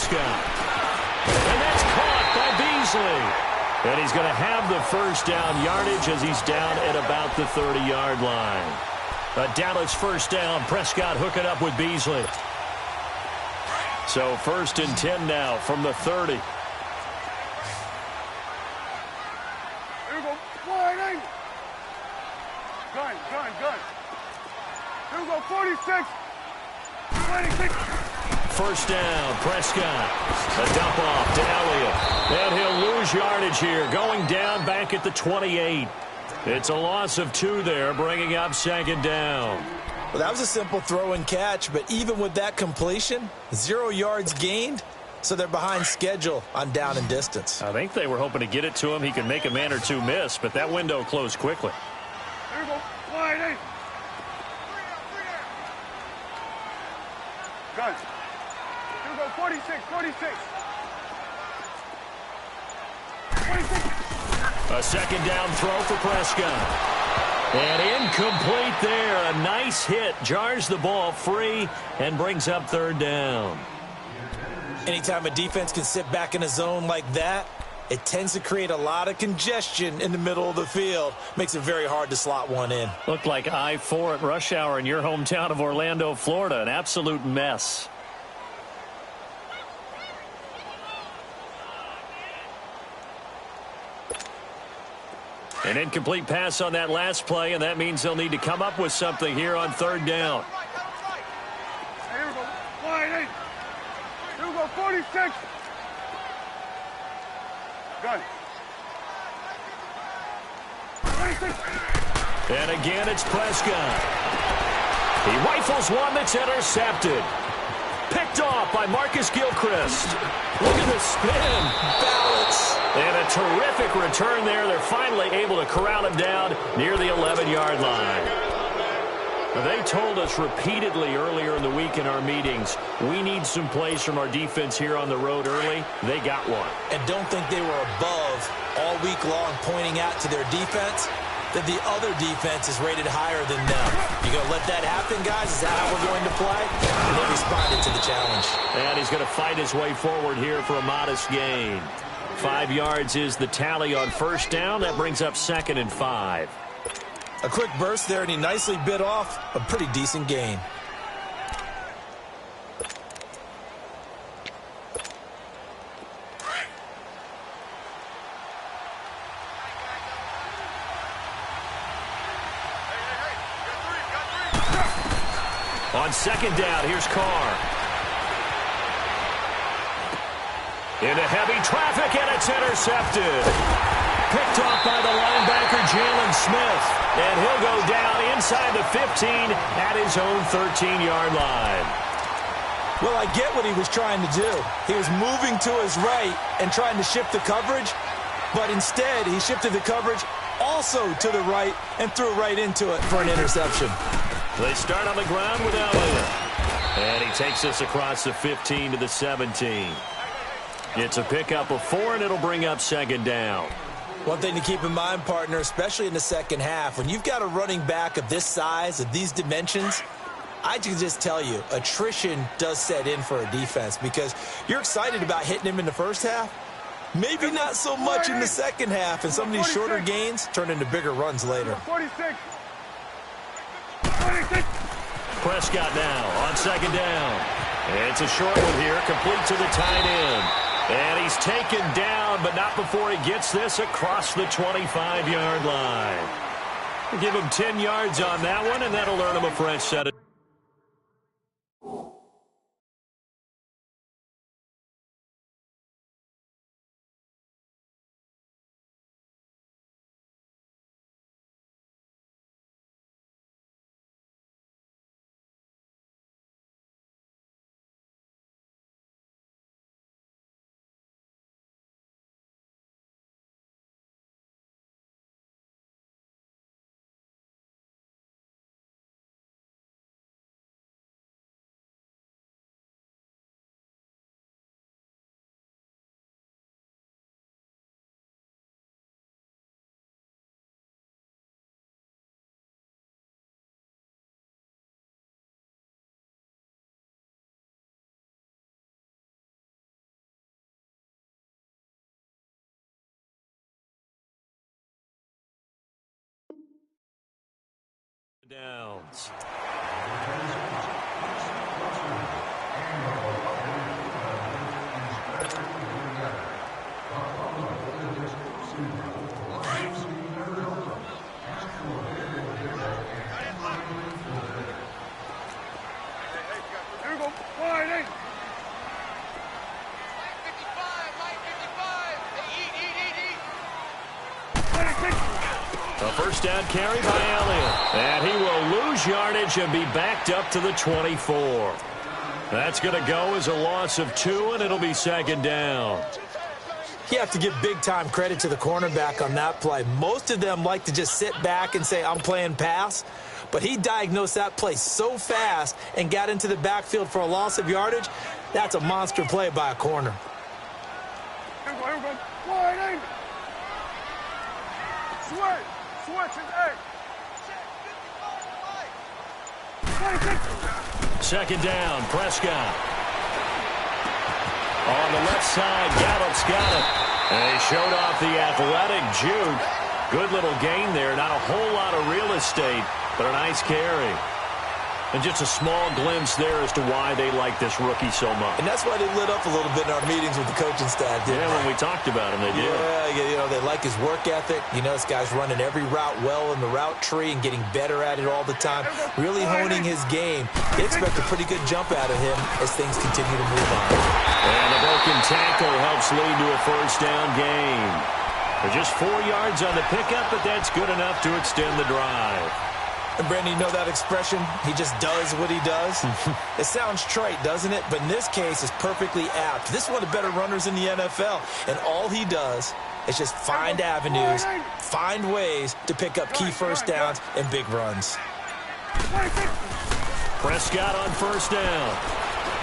Prescott. And that's caught by Beasley. And he's going to have the first down yardage as he's down at about the 30-yard line. A Dallas first down. Prescott hooking up with Beasley. So 1st and 10 now from the 30. Here we go. Wide. Gun. Here we go. 46. 26. First down, Prescott. A dump off to Elliott. And he'll lose yardage here, going down back at the 28. It's a loss of 2 there, bringing up 2nd down. Well, that was a simple throw and catch, but even with that completion, 0 yards gained, so they're behind schedule on down and distance. I think they were hoping to get it to him. He could make a man or two miss, but that window closed quickly. Here we go. Wide. Gun. Here we go. 46. 26. A 2nd down throw for Prescott. And incomplete there. A nice hit. Jars the ball free and brings up 3rd down. Anytime a defense can sit back in a zone like that, it tends to create a lot of congestion in the middle of the field. Makes it very hard to slot one in. Looked like I-4 at rush hour in your hometown of Orlando, Florida. An absolute mess. An incomplete pass on that last play, and that means they'll need to come up with something here on 3rd down. Here we go. Wide. Here we go. 46. Gun. 26. And again, it's Prescott. He rifles one that's intercepted. Picked off by Marcus Gilchrist. Look at the spin. Balance. And a terrific return there. They're finally able to corral him down near the 11-yard line. Now, they told us repeatedly earlier in the week in our meetings, we need some plays from our defense here on the road early. They got one. And don't think they were above all week long pointing out to their defense that the other defense is rated higher than them. You going to let that happen, guys? Is that how we're going to play? And they responded to the challenge. And he's going to fight his way forward here for a modest gain. 5 yards is the tally on 1st down. That brings up 2nd and 5. A quick burst there, and he nicely bit off a pretty decent gain. On 2nd down, here's Carr. Into heavy traffic, and it's intercepted. Picked off by the linebacker, Jalen Smith. And he'll go down inside the 15 at his own 13-yard line. Well, I get what he was trying to do. He was moving to his right and trying to shift the coverage, but instead he shifted the coverage also to the right and threw right into it for an interception. They start on the ground with Elliott. And he takes us across the 15 to the 17. It's a pickup of 4, and it'll bring up 2nd down. One thing to keep in mind, partner, especially in the second half, when you've got a running back of this size, of these dimensions, I can just tell you, attrition does set in for a defense because you're excited about hitting him in the first half. Maybe not so much in the second half, and some of these shorter gains turn into bigger runs later. 46. Prescott now on 2nd down. It's a short one here, complete to the tight end. And he's taken down, but not before he gets this across the 25-yard line. Give him 10 yards on that one, and that'll earn him a fresh set of Downs. Here we go. Wide eight. A first down carry by Elliott. And he will lose yardage and be backed up to the 24. That's going to go as a loss of 2, and it'll be second down. You have to give big-time credit to the cornerback on that play. Most of them like to just sit back and say, I'm playing pass. But he diagnosed that play so fast and got into the backfield for a loss of yardage. That's a monster play by a corner. Here we go. Wide eight. Switch. Switch is eight. Second down, Prescott. On the left side, Gallup's got it. And he showed off the athletic juke. Good little gain there. Not a whole lot of real estate, but a nice carry. And just a small glimpse there as to why they like this rookie so much. And that's why they lit up a little bit in our meetings with the coaching staff. Yeah, when we talked about him, they did. Yeah, they like his work ethic. This guy's running every route well in the route tree and getting better at it all the time. Really honing his game. They expect a pretty good jump out of him as things continue to move on. And a broken tackle helps lead to a first down gain. They're just 4 yards on the pickup, but that's good enough to extend the drive. And Brandon, you know that expression? He just does what he does. It sounds trite, doesn't it? But in this case, it's perfectly apt. This is one of the better runners in the NFL. And all he does is just find avenues, find ways to pick up key first downs and big runs. Prescott on first down.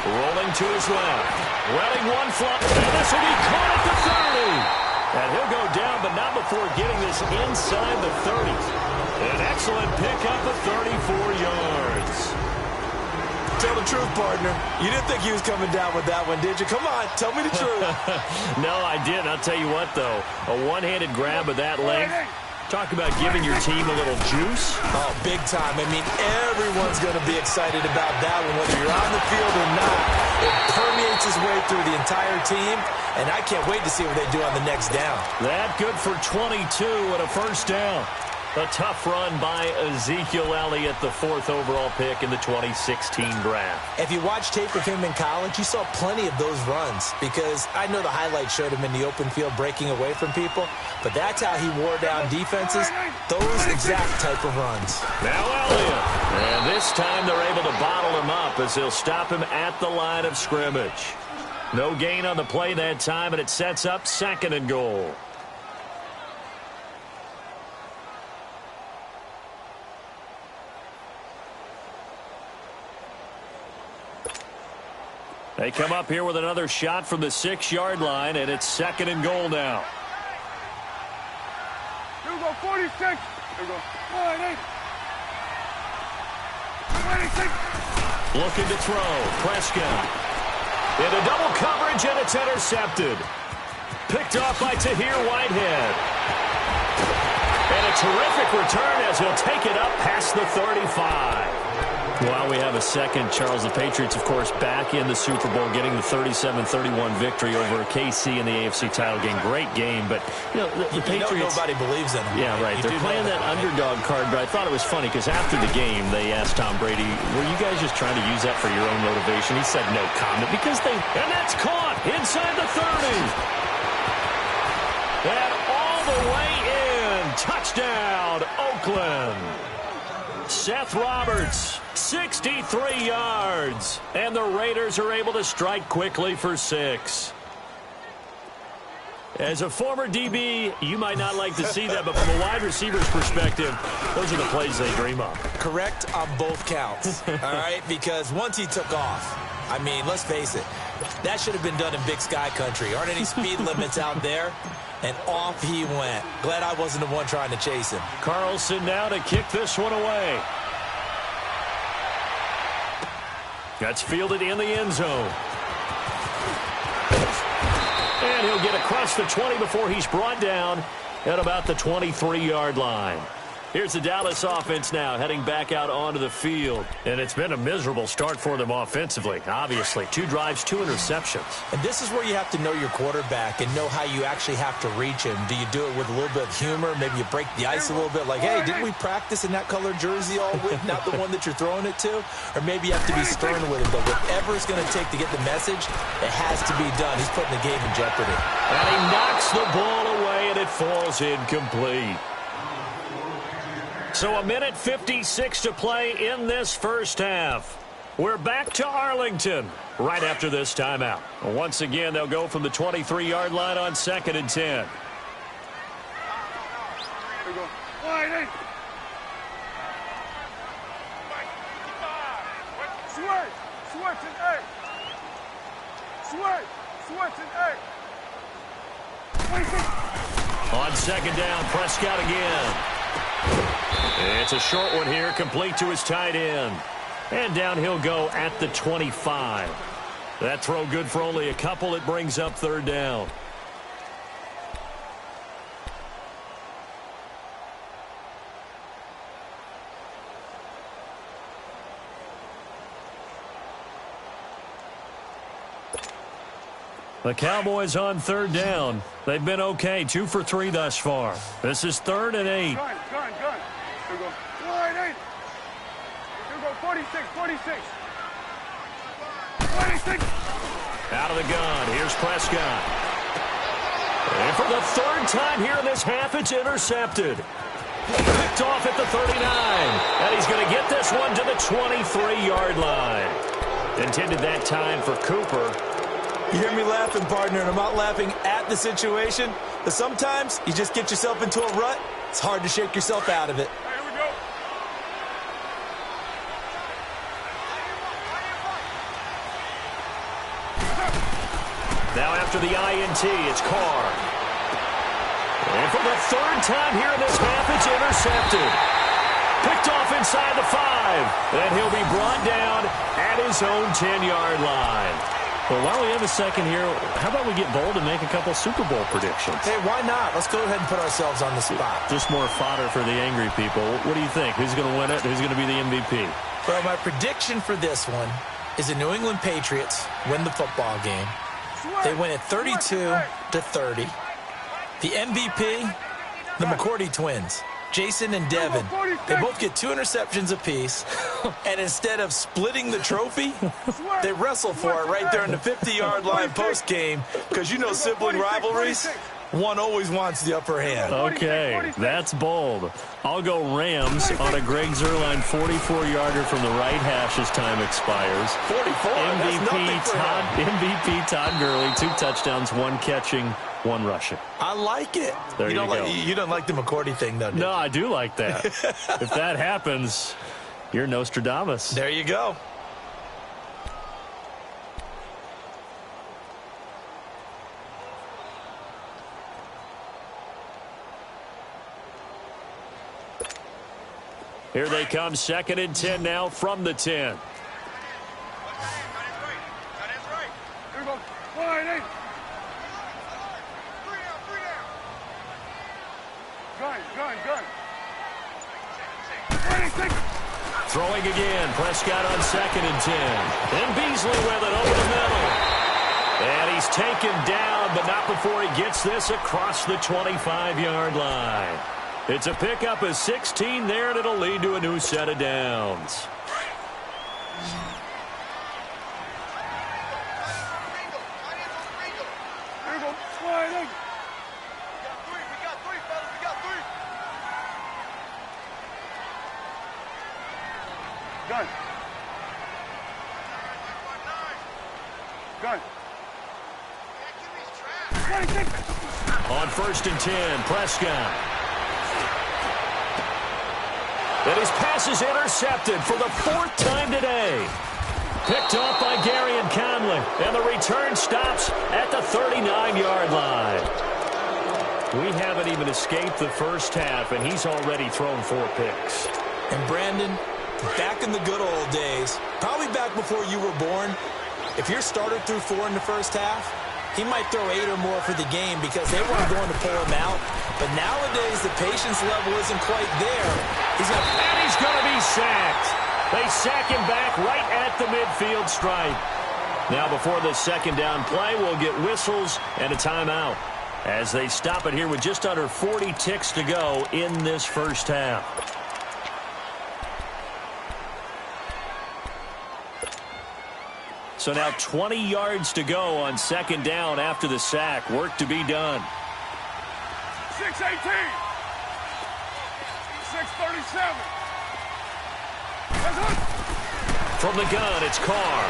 Rolling to his left. Running one flop. And this will be caught at the 30. And he'll go down, but not before getting this inside the 30. An excellent pickup of 34 yards. Tell the truth, partner. You didn't think he was coming down with that one, did you? Come on, tell me the truth. No, I didn't. I'll tell you what, though. A one-handed grab of that length. Talk about giving your team a little juice. Oh, big time. I mean, everyone's going to be excited about that one, whether you're on the field or not. It permeates its way through the entire team, and I can't wait to see what they do on the next down. That good for 22 and a first down. A tough run by Ezekiel Elliott, the 4th overall pick in the 2016 draft. If you watched tape of him in college, you saw plenty of those runs because I know the highlights showed him in the open field breaking away from people, but that's how he wore down defenses, those exact type of runs. Now Elliott, and this time they're able to bottle him up as they'll stop him at the line of scrimmage. No gain on the play that time, and it sets up 2nd and goal. They come up here with another shot from the 6-yard line, and it's 2nd and goal now. Here we go, 46. Here we go. Wide eight. 26. Looking to throw. Prescott. Into double coverage, and it's intercepted. Picked off by Tahir Whitehead. And a terrific return as he'll take it up past the 35. While we have a second, Charles, the Patriots, of course, back in the Super Bowl, getting the 37-31 victory over KC in the AFC title game. Great game, but, the Patriots... nobody believes in them. Yeah, right. They're playing that underdog card, but I thought it was funny because after the game, they asked Tom Brady, were you guys just trying to use that for your own motivation? He said no comment because they... And that's caught inside the 30. And all the way in. Touchdown, Oakland. Seth Roberts, 63 yards. And the Raiders are able to strike quickly for 6. As a former DB, you might not like to see that, but from a wide receiver's perspective, those are the plays they dream of. Correct on both counts, all right? Because once he took off, I mean, let's face it, that should have been done in Big Sky Country. Aren't any speed limits out there? And off he went. Glad I wasn't the one trying to chase him. Carlson now to kick this one away. That's fielded in the end zone. And he'll get across the 20 before he's brought down at about the 23-yard line. Here's the Dallas offense now heading back out onto the field. And it's been a miserable start for them offensively, obviously. 2 drives, 2 interceptions. And this is where you have to know your quarterback and know how you actually have to reach him. Do you do it with a little bit of humor? Maybe you break the ice a little bit like, hey, didn't we practice in that colored jersey all week, not the one that you're throwing it to? Or maybe you have to be stern with him. But whatever it's going to take to get the message, it has to be done. He's putting the game in jeopardy. And he knocks the ball away, and it falls incomplete. So 1:56 to play in this first half. We're back to Arlington right after this timeout. Once again, they'll go from the 23-yard line on 2nd and 10. There we go. Wide eight. Switch. Switch and eight. Switch. Switch and eight. 26. On 2nd down, Prescott again. It's a short one here, complete to his tight end. And down he'll go at the 25. That throw good for only a couple. It brings up 3rd down. The Cowboys on 3rd down. They've been okay, 2 for 3 thus far. This is 3rd and 8. Gun. Here we go. Wide eight. Here we go. 46. 46. 26. Out of the gun. Here's Prescott. And for the 3rd time here in this half, it's intercepted. Picked off at the 39. And he's going to get this one to the 23-yard line. Intended that time for Cooper. You hear me laughing, partner, and I'm not laughing at the situation. But sometimes you just get yourself into a rut. It's hard to shake yourself out of it. Here we go. Now after the INT, it's Carr. And for the 3rd time here in this half, it's intercepted. Picked off inside the 5. And he'll be brought down at his own 10-yard line. Well, while we have a second here, how about we get bold and make a couple Super Bowl predictions? Hey, why not? Let's go ahead and put ourselves on the spot. Just more fodder for the angry people. What do you think? Who's going to win it? Who's going to be the MVP? Well, my prediction for this one is the New England Patriots win the football game. They win it 32-30. The MVP, the McCourty twins, Jason and Devin. They both get 2 interceptions apiece. And instead of splitting the trophy, they wrestle for it right there in the 50-yard line post-game. Because you know sibling rivalries, one always wants the upper hand. Okay, that's bold. I'll go Rams on a Greg Zuerlein 44-yarder from the right hash as time expires. 44, MVP Todd Gurley, 2 touchdowns, 1 catching, 1 rushing. I like it. There you go. You don't like the McCourty thing, though, do you? No, I do like that. If that happens, you're Nostradamus. There you go. Here they come, 2nd and 10 now from the 10. Here we go. Wide eight. Gun. 26. Throwing again, Prescott on 2nd and 10. And Beasley with it over the middle. And he's taken down, but not before he gets this across the 25-yard line. It's a pickup of 16 there, and it'll lead to a new set of downs. Here we go. Wide eight. We got three, fellas. We got 3. Gun. Gun. 26. On 1st and 10, Prescott. And his pass is intercepted for the 4th time today. Picked off by Gary and Conley. And the return stops at the 39-yard line. We haven't even escaped the first half, and he's already thrown 4 picks. And Brandon, back in the good old days, probably back before you were born, if your starter threw 4 in the first half, he might throw 8 or more for the game because they weren't going to pull him out. But nowadays, the patience level isn't quite there. And he's going to be sacked. They sack him back right at the midfield stripe. Now, before the second down play, we'll get whistles and a timeout as they stop it here with just under 40 ticks to go in this first half. So now 20 yards to go on second down after the sack. Work to be done. 6:18. 6:37. From the gun, it's Carr.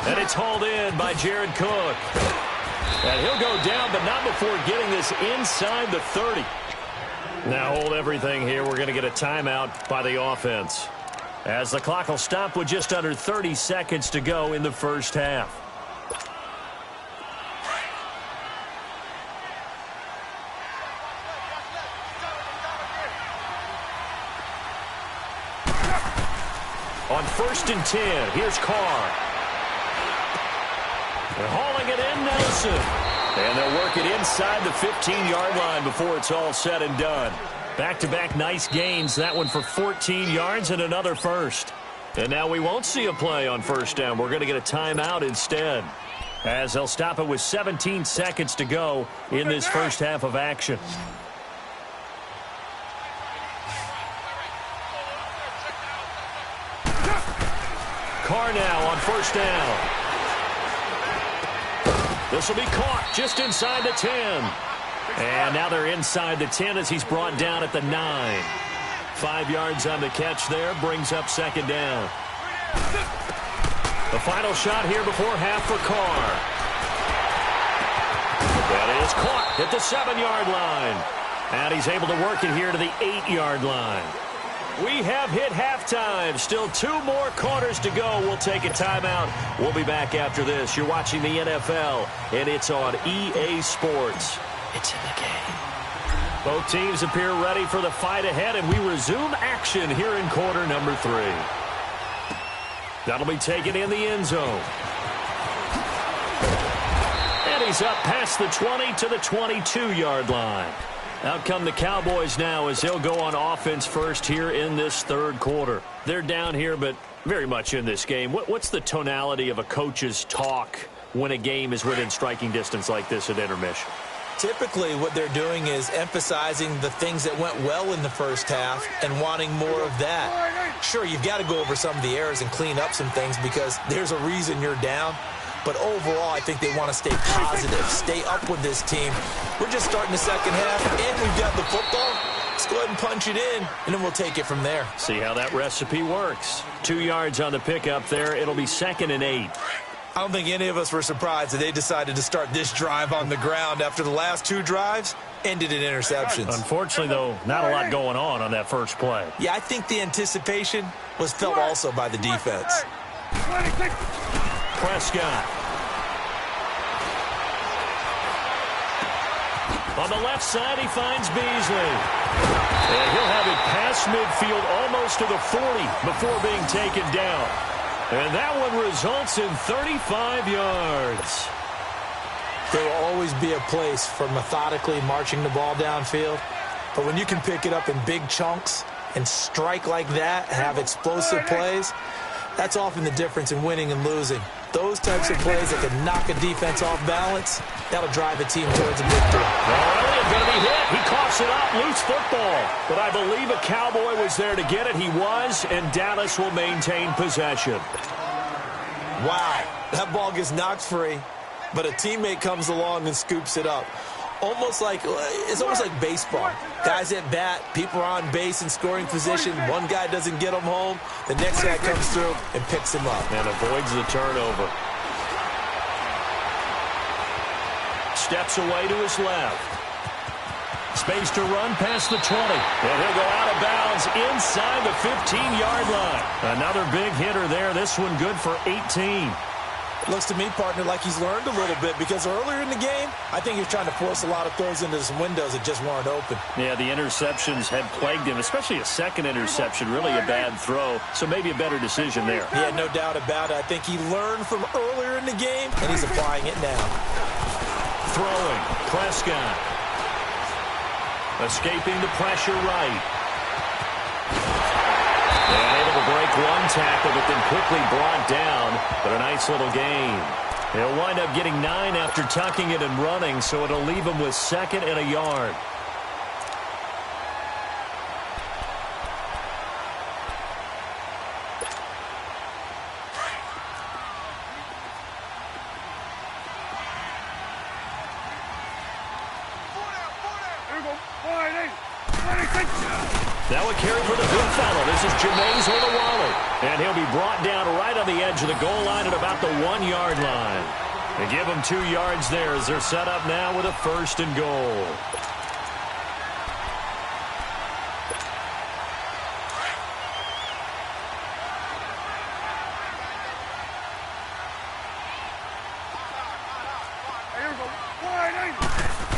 And it's hauled in by Jared Cook. And he'll go down, but not before getting this inside the 30. Now hold everything here. We're going to get a timeout by the offense, as the clock will stop with just under 30 seconds to go in the first half. On 1st and 10, here's Carr. They're hauling it in, Nelson. And they'll work it inside the 15-yard line before it's all said and done. Back-to-back nice gains, that one for 14 yards and another first. And now we won't see a play on first down. We're going to get a timeout instead, as they'll stop it with 17 seconds to go in this first half of action. Carr now on first down. This will be caught just inside the 10. And now they're inside the 10 as he's brought down at the 9. 5 yards on the catch there, brings up second down. The final shot here before half for Carr. That is caught at the 7-yard line. And he's able to work it here to the 8-yard line. We have hit halftime. Still 2 more quarters to go. We'll take a timeout. We'll be back after this. You're watching the NFL, and it's on EA Sports. It's in the game. Both teams appear ready for the fight ahead, and we resume action here in quarter number 3. That'll be taken in the end zone. And he's up past the 20 to the 22-yard line. Out come the Cowboys now as they'll go on offense first here in this third quarter. They're down here, but very much in this game. What's the tonality of a coach's talk when a game is within striking distance like this at intermission? Typically, what they're doing is emphasizing the things that went well in the first half and wanting more of that. Sure, you've got to go over some of the errors and clean up some things because there's a reason you're down. But overall, I think they want to stay positive, stay up with this team. We're just starting the second half, and we've got the football. Let's go ahead and punch it in, and then we'll take it from there. See how that recipe works. 2 yards on the pickup there. It'll be 2nd and 8. I don't think any of us were surprised that they decided to start this drive on the ground after the last 2 drives ended in interceptions. Unfortunately, though, not a lot going on that first play. Yeah, I think the anticipation was felt also by the defense. Prescott. On the left side, he finds Beasley. And he'll have it past midfield almost to the 40 before being taken down. And that one results in 35 yards. There will always be a place for methodically marching the ball downfield. But when you can pick it up in big chunks and strike like that, have explosive plays, that's often the difference in winning and losing. Those types of plays that can knock a defense off balance, that'll drive a team towards a victory. Well, Elliott going to be hit. He coughs it up. Loose football. But I believe a Cowboy was there to get it. He was, and Dallas will maintain possession. Wow. That ball gets knocked free, but a teammate comes along and scoops it up. It's almost like baseball. Guys at bat, people are on base in scoring position. One guy doesn't get him home. The next guy comes through and picks him up. And avoids the turnover. Steps away to his left. Space to run past the 20. And he'll go out of bounds inside the 15-yard line. Another big hitter there. This one good for 18. Looks to me, partner, like he's learned a little bit because earlier in the game, I think he was trying to force a lot of throws into some windows that just weren't open. Yeah, the interceptions had plagued him, especially a second interception, really a bad throw, so maybe a better decision there. Yeah, no doubt about it. I think he learned from earlier in the game, and he's applying it now. Throwing, Prescott. Escaping the pressure right. And able to break one tackle, but then quickly brought down. But a nice little gain. He'll wind up getting 9 after tucking it and running, so it'll leave him with 2nd and a yard. Now a carry for the big fellow. This is Jameis Olawale. And he'll be brought down right on the edge of the goal line at about the 1-yard line. They give him 2 yards there as they're set up now with a 1st and goal.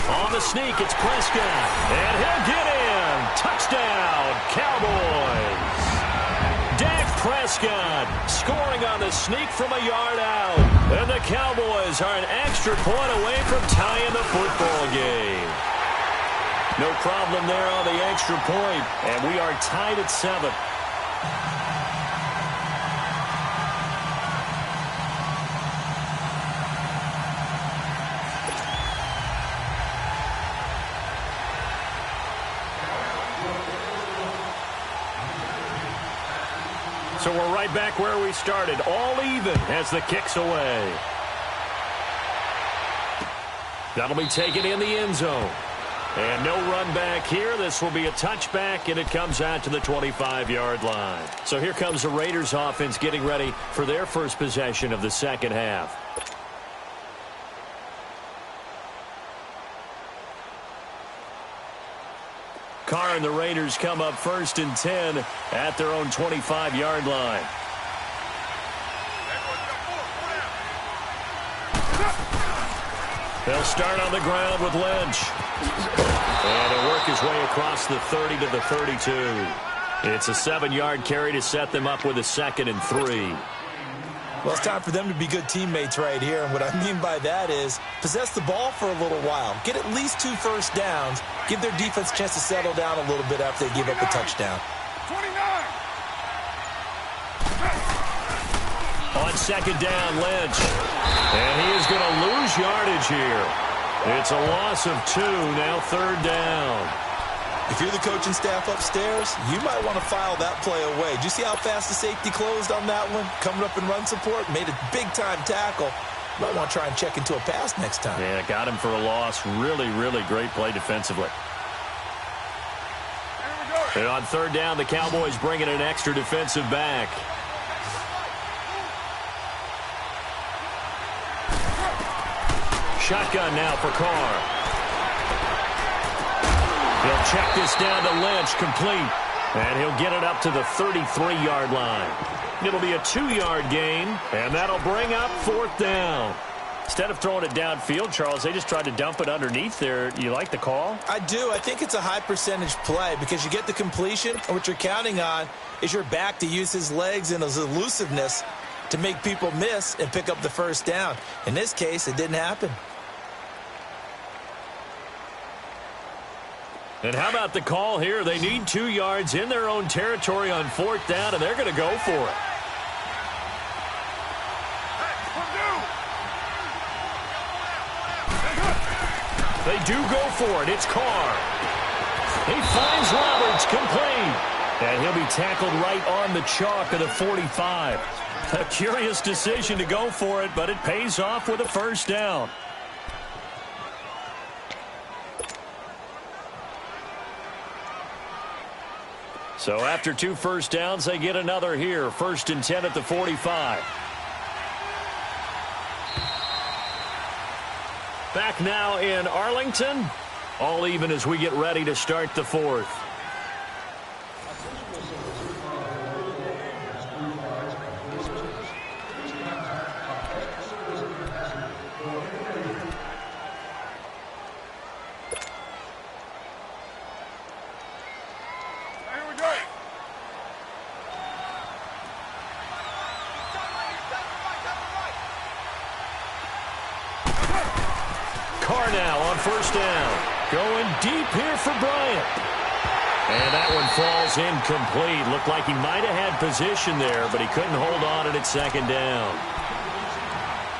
On the sneak, it's Prescott. And he'll get in. Touchdown, Cowboys. Dak Prescott scoring on the sneak from a yard out. And the Cowboys are an extra point away from tying the football game. No problem there on the extra point. And we are tied at 7. So we're right back where we started, all even as the kick's away. That'll be taken in the end zone. And no run back here. This will be a touchback, and it comes out to the 25-yard line. So here comes the Raiders offense getting ready for their first possession of the second half. Carr and the Raiders come up 1st and 10 at their own 25-yard line. They'll start on the ground with Lynch. And he'll work his way across the 30 to the 32. It's a 7-yard carry to set them up with a 2nd and 3. Well, it's time for them to be good teammates right here. And what I mean by that is possess the ball for a little while. Get at least 2 first downs. Give their defense a chance to settle down a little bit after they give up a touchdown. 29. On 2nd down, Lynch. And he is going to lose yardage here. It's a loss of 2, now 3rd down. If you're the coaching staff upstairs, you might want to file that play away. Did you see how fast the safety closed on that one? Coming up in run support, made a big-time tackle. You might want to try and check into a pass next time. Yeah, got him for a loss. Really, really great play defensively. And on 3rd down, the Cowboys bring in an extra defensive back. Shotgun now for Carr. He'll check this down to Lynch, complete. And he'll get it up to the 33-yard line. It'll be a 2-yard gain, and that'll bring up 4th down. Instead of throwing it downfield, Charles, they just tried to dump it underneath there. You like the call? I do. I think it's a high-percentage play because you get the completion, and what you're counting on is your back to use his legs and his elusiveness to make people miss and pick up the 1st down. In this case, it didn't happen. And how about the call here? They need 2 yards in their own territory on 4th down, and they're going to go for it. They do go for it. It's Carr. He finds Roberts, complete. And he'll be tackled right on the chalk of the 45. A curious decision to go for it, but it pays off with a 1st down. So after 2 first downs, they get another here. 1st and 10 at the 45. Back now in Arlington. All even as we get ready to start the 4th. Carr now on first down. Going deep here for Bryant. And that one falls incomplete. Looked like he might have had position there, but he couldn't hold on at second down.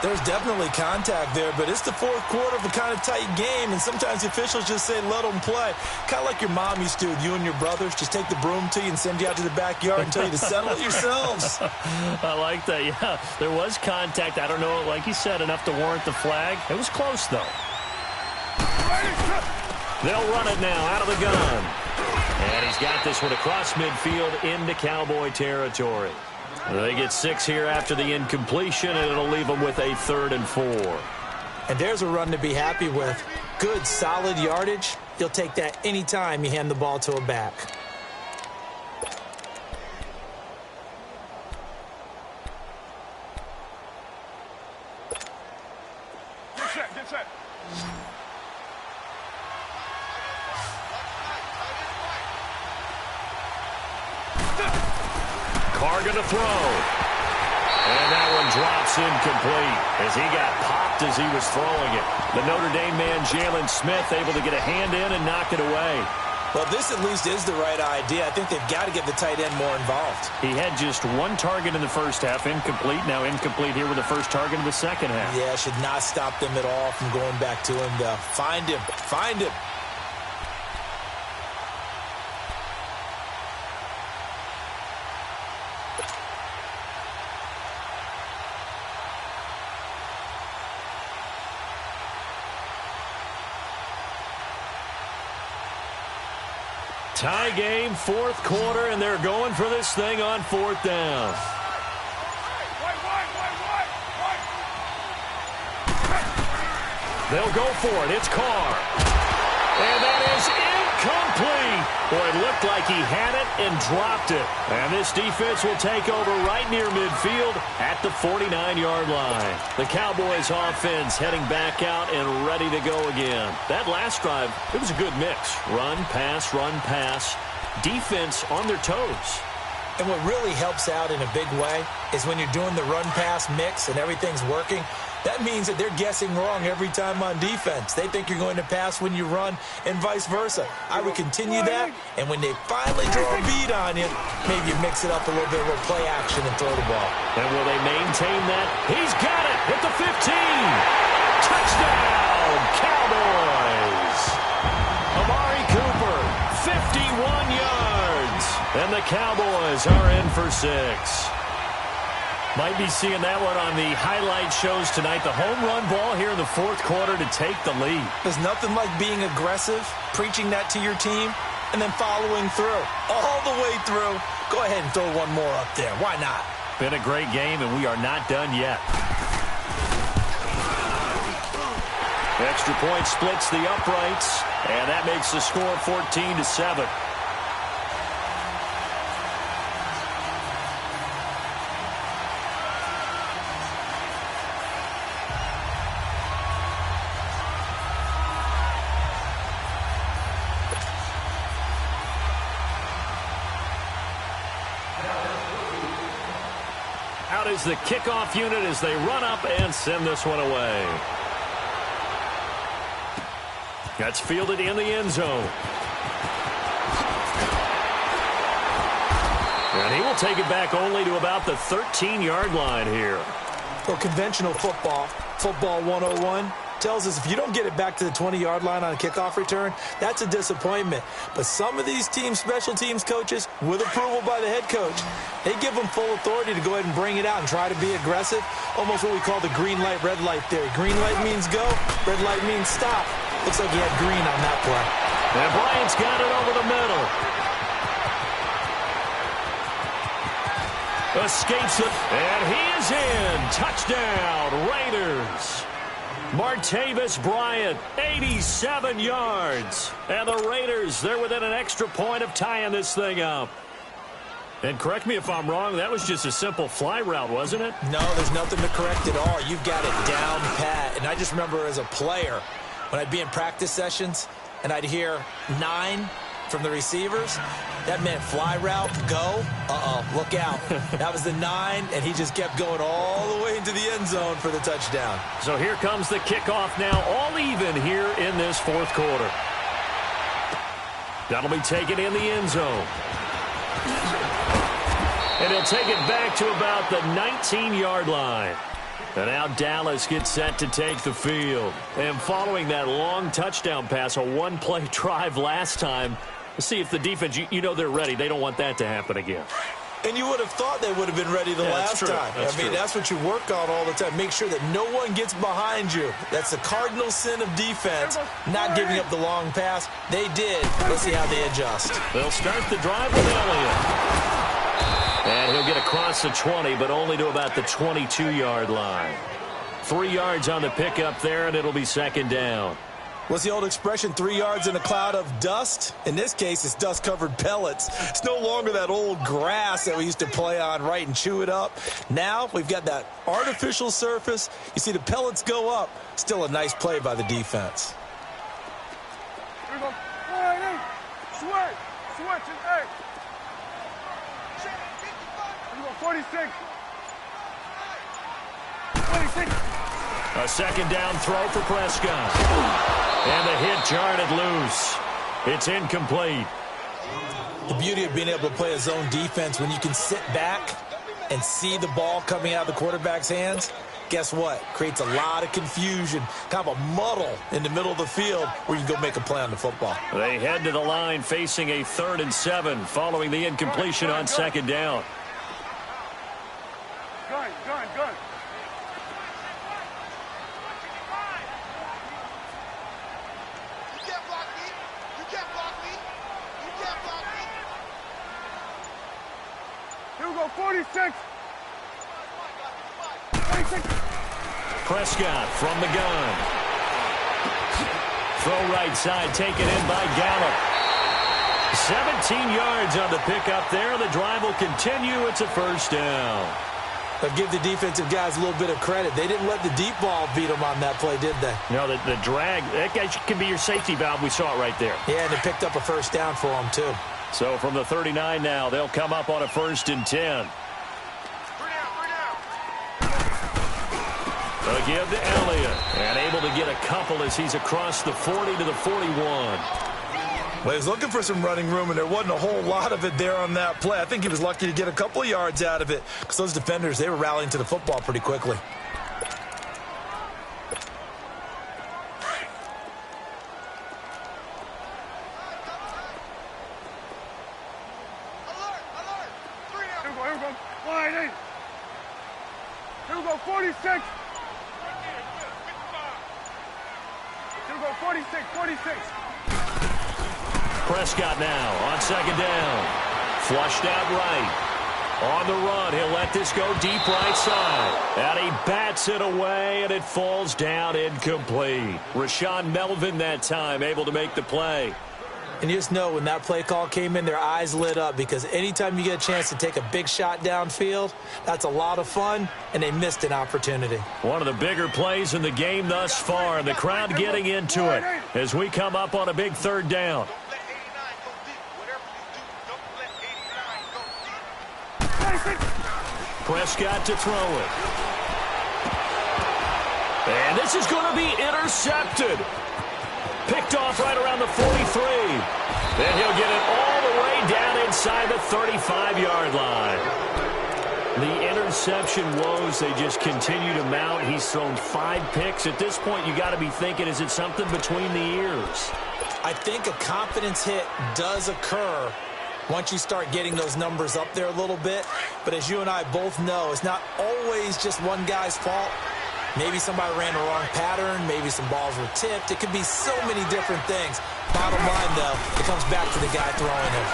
There's definitely contact there, but it's the fourth quarter of a kind of tight game, and sometimes the officials just say, let them play. Kind of like your mom used to with you and your brothers. Just take the broom to you and send you out to the backyard and tell you to settle it yourselves. I like that, yeah. There was contact. I don't know, like you said, enough to warrant the flag. It was close, though. They'll run it now out of the gun. And he's got this one across midfield into Cowboy territory. They get 6 here after the incompletion, and it'll leave them with a 3rd and 4. And there's a run to be happy with. Good, solid yardage. You'll take that anytime you hand the ball to a back. Get set, get set. Carr going to throw. And that one drops incomplete as he got popped as he was throwing it. The Notre Dame man, Jalen Smith, able to get a hand in and knock it away. Well, this at least is the right idea. I think they've got to get the tight end more involved. He had just 1 target in the first half, incomplete. Now incomplete here with the first target in the second half. Yeah, should not stop them at all from going back to him, though. Find him. Find him. Tie game, fourth quarter, and they're going for this thing on 4th down. They'll go for it. It's Carr. And that is incomplete. Boy, it looked like he had it and dropped it. And this defense will take over right near midfield at the 49-yard line. The Cowboys offense heading back out and ready to go again. That last drive, it was a good mix. Run, pass, defense on their toes. And what really helps out in a big way is when you're doing the run-pass mix and everything's working, that means that they're guessing wrong every time on defense. They think you're going to pass when you run and vice versa. I would continue that, and when they finally draw a bead on you, maybe you mix it up a little bit with play action and throw the ball. And will they maintain that? He's got it at the 15. Touchdown, Cowboys. Amari Cooper, 51 yards. And the Cowboys are in for 6. Might be seeing that one on the highlight shows tonight. The home run ball here in the fourth quarter to take the lead. There's nothing like being aggressive, preaching that to your team, and then following through. All the way through. Go ahead and throw one more up there. Why not? Been a great game, and we are not done yet. Extra point splits the uprights, and that makes the score 14-7. Out is the kickoff unit as they run up and send this one away. That's fielded in the end zone. And he will take it back only to about the 13-yard line here. Well, conventional football 101, tells us if you don't get it back to the 20-yard line on a kickoff return, that's a disappointment. But some of these team special teams coaches, with approval by the head coach, they give them full authority to go ahead and bring it out and try to be aggressive, almost what we call the green light, red light theory. Green light means go, red light means stop. Looks like he had green on that play. And Bryant's got it over the middle. Escapes it, and he is in. Touchdown, Raiders. Martavis Bryant, 87 yards. And the Raiders, they're within an extra point of tying this thing up. And correct me if I'm wrong, that was just a simple fly route, wasn't it? No, there's nothing to correct at all. You've got it down pat. And I just remember as a player, when I'd be in practice sessions and I'd hear 9, from the receivers. That meant fly route, go, look out. That was the 9, and he just kept going all the way into the end zone for the touchdown. So here comes the kickoff now, all even here in this fourth quarter. That'll be taken in the end zone. And he'll take it back to about the 19-yard line. And now Dallas gets set to take the field. And following that long touchdown pass, a one-play drive last time, see if the defense, you know they're ready. They don't want that to happen again. And you would have thought they would have been ready the last time. That's what you work on all the time. Make sure that no one gets behind you. That's the cardinal sin of defense, not giving up the long pass. They did. Let's see how they adjust. They'll start the drive with Elliott. And he'll get across the 20, but only to about the 22-yard line. 3 yards on the pickup there, and it'll be second down. What's the old expression, 3 yards in a cloud of dust? In this case, it's dust-covered pellets. It's no longer that old grass that we used to play on, right, and chew it up. Now we've got that artificial surface. You see the pellets go up. Still a nice play by the defense. Here we go. Switch, and 8. Here we go, 46. 26. A second down throw for Prescott. And the hit jarred loose. It's incomplete. The beauty of being able to play a zone defense when you can sit back and see the ball coming out of the quarterback's hands, guess what? Creates a lot of confusion, kind of a muddle in the middle of the field where you can go make a play on the football. They head to the line facing a 3rd and 7 following the incompletion on second down. Gun. Here we go, 46. 26. Prescott from the gun. Throw right side, taken in by Gallup. 17 yards on the pickup there. The drive will continue. It's a first down. But give the defensive guys a little bit of credit. They didn't let the deep ball beat them on that play, did they? No, the drag, that guy can be your safety valve. We saw it right there. Yeah, and they picked up a first down for them, too. So from the 39 now, they'll come up on a 1st and 10. They'll give to Elliott. And able to get a couple as he's across the 40 to the 41. Well, he was looking for some running room, and there wasn't a whole lot of it there on that play. I think he was lucky to get a couple of yards out of it because those defenders, they were rallying to the football pretty quickly. Here we go. Line 8. Here we go, 46. Here we go, 46. Prescott now on second down. Flushed out right. On the run, he'll let this go deep right side. And he bats it away, and it falls down incomplete. Rashaan Melvin that time able to make the play. And you just know when that play call came in, their eyes lit up because anytime you get a chance to take a big shot downfield, that's a lot of fun, and they missed an opportunity. One of the bigger plays in the game thus far, and the crowd getting into it as we come up on a big 3rd down. Prescott to throw it. And this is going to be intercepted. Picked off right around the 43. Then he'll get it all the way down inside the 35-yard line. The interception woes, they just continue to mount. He's thrown 5 picks. At this point, you got to be thinking, is it something between the ears? I think a confidence hit does occur once you start getting those numbers up there a little bit. But as you and I both know, it's not always just one guy's fault. Maybe somebody ran the wrong pattern. Maybe some balls were tipped. It could be so many different things. Bottom line, though, it comes back to the guy throwing it.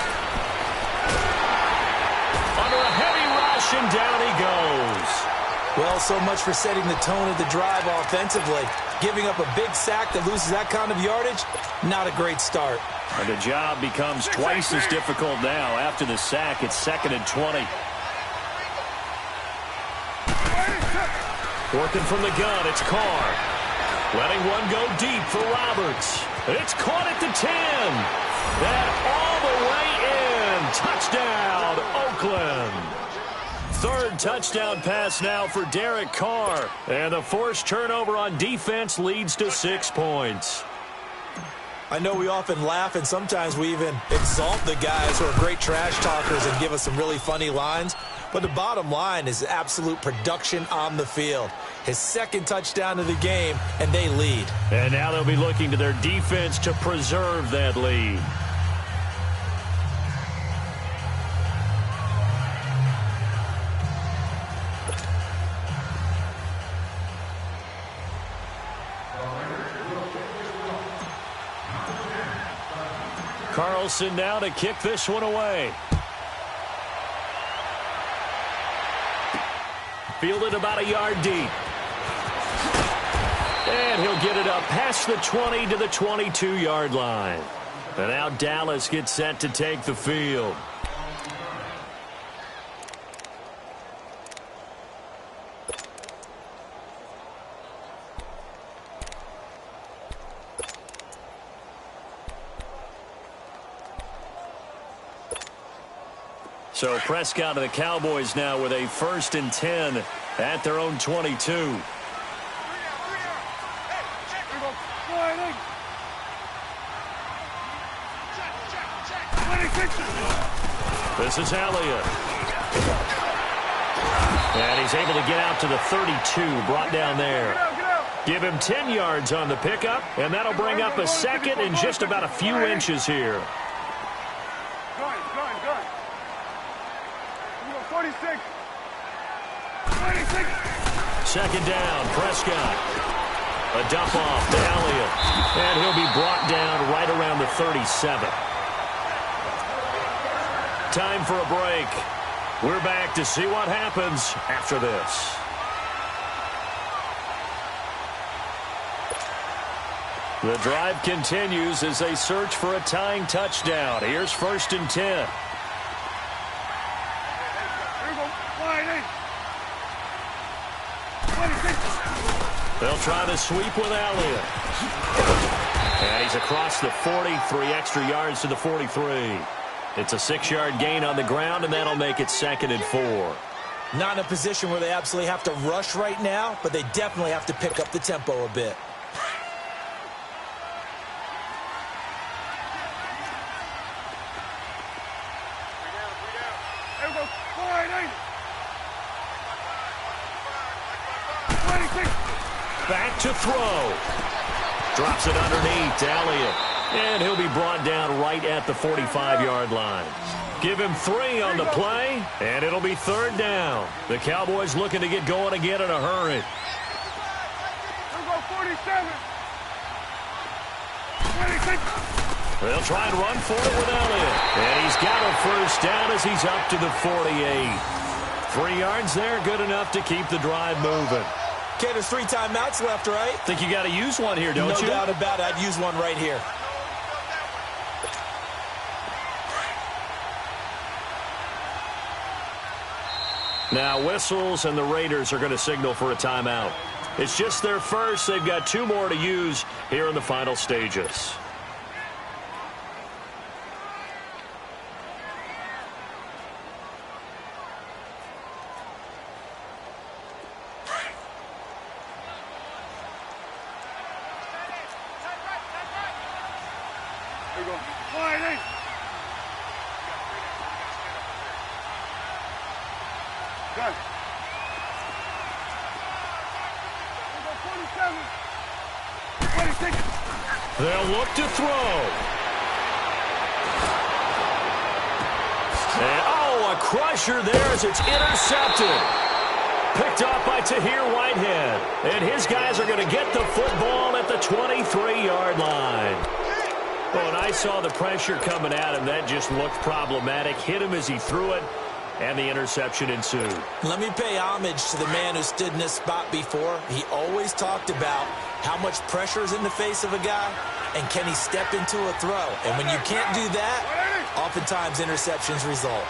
Under a heavy rush, and down he goes. Well, so much for setting the tone of the drive offensively. Giving up a big sack that loses that kind of yardage, not a great start. And the job becomes twice as difficult now. After the sack, it's 2nd and 20. Working from the gun, it's Carr. Letting one go deep for Roberts. It's caught at the 10. And all the way in. Touchdown, Oakland. Third touchdown pass now for Derek Carr. And the forced turnover on defense leads to 6 points. I know we often laugh, and sometimes we even exalt the guys who are great trash talkers and give us some really funny lines. But the bottom line is absolute production on the field. His second touchdown of the game, and they lead. And now they'll be looking to their defense to preserve that lead. Carlson now to kick this one away. Fielded about a yard deep. And he'll get it up past the 20 to the 22-yard line. And now Dallas gets set to take the field. So Prescott and the Cowboys now with a 1st and 10 at their own 22. This is Elliott. And he's able to get out to the 32, brought down there. Give him 10 yards on the pickup, and that'll bring up a second and just about a few inches here. 46. Second down, Prescott. A dump off to Elliott. And he'll be brought down right around the 37. Time for a break. We're back to see what happens after this. The drive continues as they search for a tying touchdown. Here's 1st and 10. They'll try to sweep with Elliott. And he's across the 40, 3 extra yards to the 43. It's a 6-yard gain on the ground, and that'll make it 2nd and 4. Not in a position where they absolutely have to rush right now, but they definitely have to pick up the tempo a bit. Back to throw. Drops it underneath to Elliott. And he'll be brought down right at the 45-yard line. Give him 3 on the play, and it'll be 3rd down. The Cowboys looking to get going again in a hurry. 47. 26. They'll try and run for it with Elliott. And he's got a 1st down as he's up to the 48. 3 yards there, good enough to keep the drive moving. Okay, there's 3 timeouts left, right? Think you got to use one here, don't you? No doubt about it. I'd use one right here. Now whistles, and the Raiders are going to signal for a timeout. It's just their first. They've got 2 more to use here in the final stages. They'll look to throw. And, oh, a crusher there as it's intercepted. Picked off by Tahir Whitehead. And his guys are going to get the football at the 23-yard line. Well, when I saw the pressure coming at him, that just looked problematic. Hit him as he threw it, and the interception ensued. Let me pay homage to the man who stood in this spot before. He always talked about how much pressure is in the face of a guy, and can he step into a throw. And when you can't do that, oftentimes interceptions result.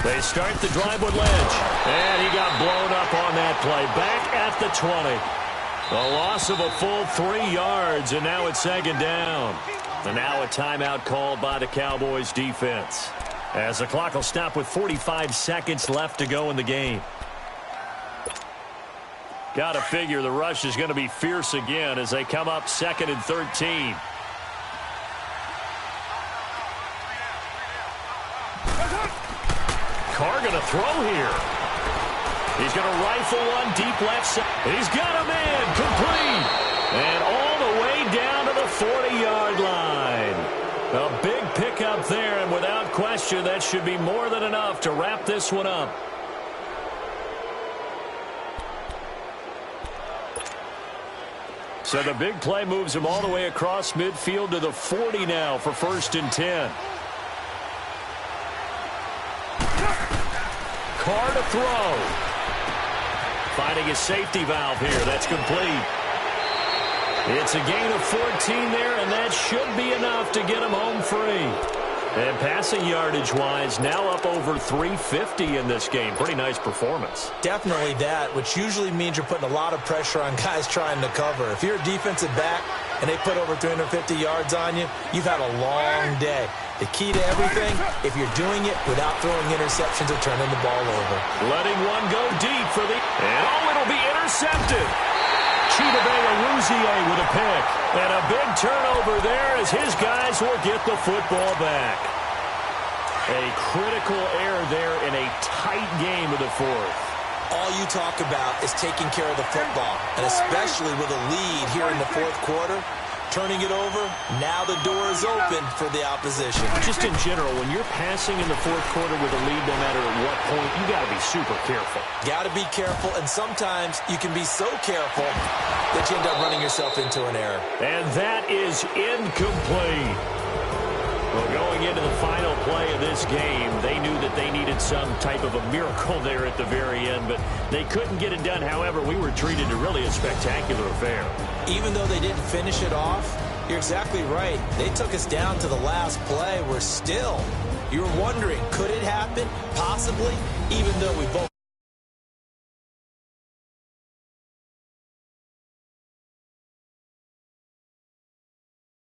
They start the drive with Lynch. And he got blown up on that play. Back at the 20. A loss of a full 3 yards, and now it's second down. And now a timeout called by the Cowboys defense, as the clock will stop with 45 seconds left to go in the game. Got to figure the rush is going to be fierce again as they come up 2nd and 13. Carr going to throw here. He's going to rifle one deep left side. He's got a man complete. And all the way down to the 40-yard line. A big pickup there, and without question, that should be more than enough to wrap this one up. So the big play moves him all the way across midfield to the 40 now for 1st and 10. Carr to throw. Finding a safety valve here. That's complete. It's a gain of 14 there, and that should be enough to get him home free. And passing yardage-wise, now up over 350 in this game. Pretty nice performance. Definitely that, which usually means you're putting a lot of pressure on guys trying to cover. If you're a defensive back and they put over 350 yards on you, you've had a long day. The key to everything, if you're doing it without throwing interceptions or turning the ball over. Letting one go deep for the... And it'll be intercepted. Chidobe with a pick. And a big turnover there as his guys will get the football back. A critical error there in a tight game of the 4th. All you talk about is taking care of the football, and especially with a lead here in the 4th quarter. Turning it over, now the door is open for the opposition. Just in general, when you're passing in the 4th quarter with a lead, no matter at what point, you got to be super careful. Got to be careful, and sometimes you can be so careful that you end up running yourself into an error. And that is incomplete. Well, going into the final play of this game, they knew that they needed some type of a miracle there at the very end, but they couldn't get it done. However, we were treated to really a spectacular affair. Even though they didn't finish it off, you're exactly right. They took us down to the last play. We're still, you're wondering, could it happen? Possibly, even though we both